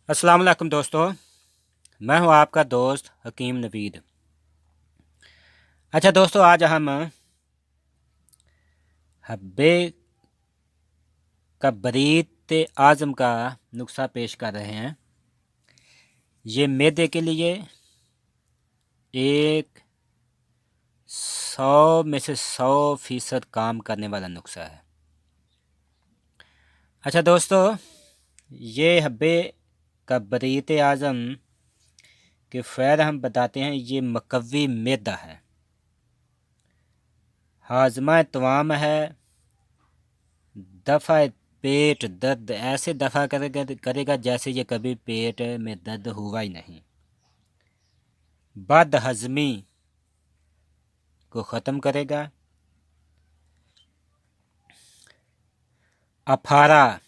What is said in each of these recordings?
अस्सलाम वालेकुम दोस्तों। मैं हूं आपका दोस्त हकीम नवीद। अच्छा दोस्तों, आज हम हब्बे का बरीत आज़म का नुस्खा पेश कर रहे हैं। ये मैदे के लिए एक 100 में से 100% काम करने वाला नुस्खा है। अच्छा दोस्तों, ये हब्बे का बरीत आज़म के फ़ायदे हम बताते हैं। ये मकवी मैदा है, हाजमा तवाम है, दफ़ा पेट दर्द ऐसे दफ़ा करेगा जैसे ये कभी पेट में दर्द हुआ ही नहीं। बद हज़मी को ख़त्म करेगा। अफारा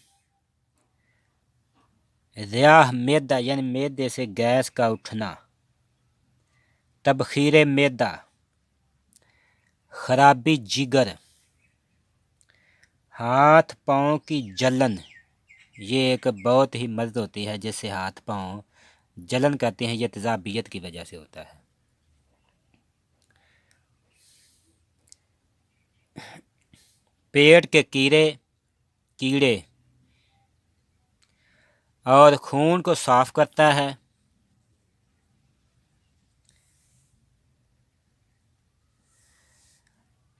रियाह मैदा यानी मैदे से गैस का उठना। तबखीर मैदा, खराबी जिगर, हाथ पाँव की जलन। ये एक बहुत ही मर्ज होती है जिससे हाथ पाँव जलन करते हैं। ये तेज़ाबियत की वजह से होता है। पेट के कीड़े और खून को साफ करता है।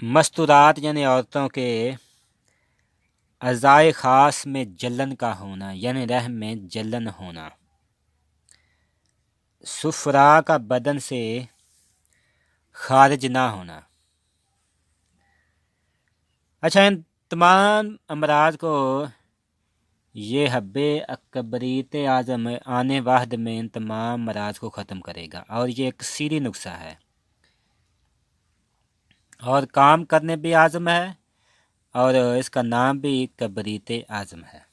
मस्तूरात यानी औरतों के अज़ाए ख़ास में जलन का होना यानी रहम में जलन होना। सुफरा का बदन से खारिज ना होना। अच्छा, इन तमाम अमराज को ये हब्बे अकबरीत आज़म आने वाहद में इन तमाम अमराज को ख़त्म करेगा और ये एक सीरी नुस्खा है और काम करने भी आज़म है और इसका नाम भी कबरीत आज़म है।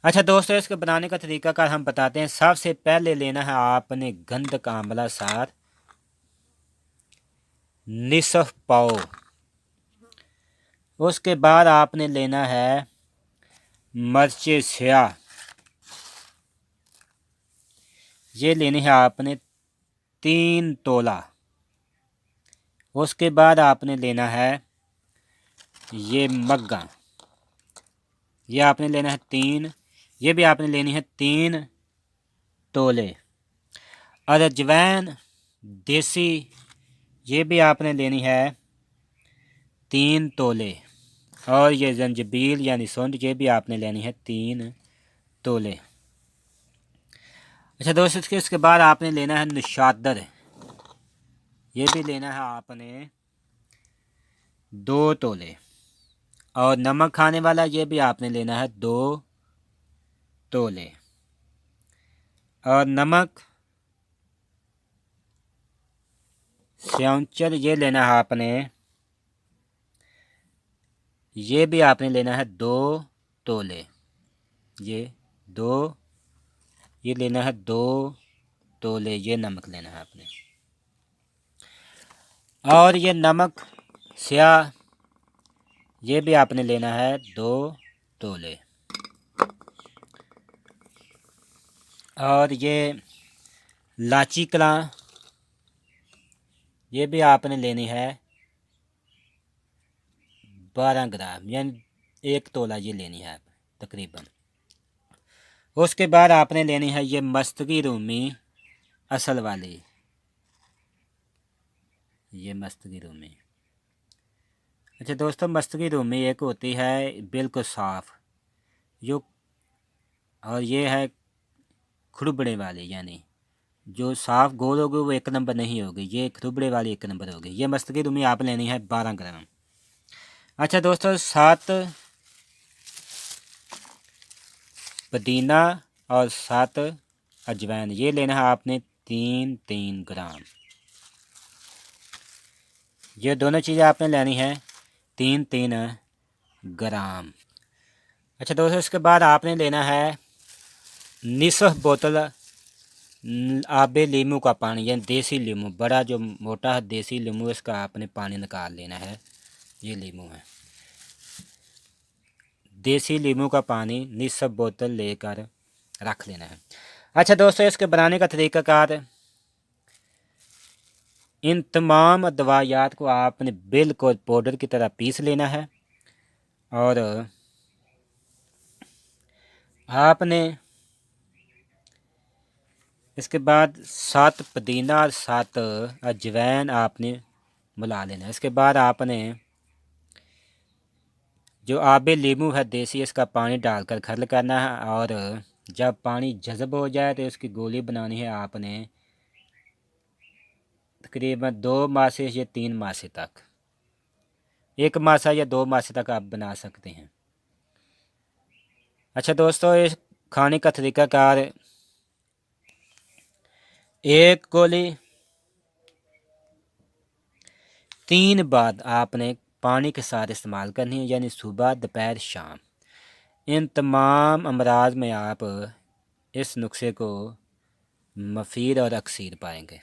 अच्छा दोस्तों, इसके बनाने का तरीक़ाकार हम बताते हैं। सबसे पहले लेना है आपने गंध का आंवला सार निसफ पाओ। उसके बाद आपने लेना है मर्चे स्याह, ये लेनी है आपने 3 तोला। उसके बाद आपने लेना है ये मग्गा, ये आपने लेना है 3, ये भी आपने लेनी है 3 तोले। और अजवैन देसी, ये भी आपने लेनी है 3 तोले। और ये जंजबील यानी सौंठ, ये भी आपने लेनी है 3 तोले। अच्छा दोस्तों, इसके बाद आपने लेना है निशादर, ये भी लेना है आपने 2 तोले। और नमक खाने वाला, ये भी आपने लेना है 2 तोले। और नमक स्याउचर, ये लेना है आपने, ये भी आपने लेना है 2 तोले। ये लेना है 2 तोले, ये नमक लेना है आपने। और ये नमक स्याह, ये भी आपने लेना है 2 तोले। और ये लाची कलां, ये भी आपने लेनी है 12 ग्राम यानी 1 तोला, ये लेनी है तकरीबन। उसके बाद आपने लेनी है ये मस्तगी रूमी असल वाली, ये मस्तगी रूमी। अच्छा दोस्तों, मस्तगी रूमी एक होती है बिल्कुल साफ़ जो, और ये है खुरबड़े वाली, यानी जो साफ़ गोल होगी वो 1 नंबर नहीं होगी, ये खुरबड़े वाली 1 नंबर होगी। ये मस्तगी रूमी आप लेनी है 12 ग्राम। अच्छा दोस्तों, 7 पुदीना और 7 अजवाइन, ये लेना है आपने 3-3 ग्राम। ये दोनों चीज़ें आपने लेनी है 3-3 ग्राम। अच्छा दोस्तों, इसके बाद आपने लेना है निसफ बोतल आबे लीमू का पानी यानी देसी लीमू, बड़ा जो मोटा है देसी लीमू, इसका आपने पानी निकाल लेना है। ये लीमू है, देसी लीमू का पानी निसफ बोतल लेकर रख लेना है। अच्छा दोस्तों, इसके बनाने का तरीक़ाकार, इन तमाम दवायात को आपने बिल्कुल पाउडर की तरह पीस लेना है और आपने इसके बाद 7 पुदीना और 7 अजवाइन आपने मिला लेना है। इसके बाद आपने जो आबे लीमू है देसी, इसका पानी डालकर खर्ल करना है और जब पानी जज़ब हो जाए तो इसकी गोली बनानी है आपने तकरीबन 2 मासे या 3 मासे तक, 1 मासा या 2 मासे तक आप बना सकते हैं। अच्छा दोस्तों, इस खाने का तरीक़ाकार, एक गोली 3 बार आपने पानी के साथ इस्तेमाल करनी है, यानी सुबह, दोपहर, शाम। इन तमाम अमराज में आप इस नुस्खे को मुफीद और अक्सीर पाएंगे।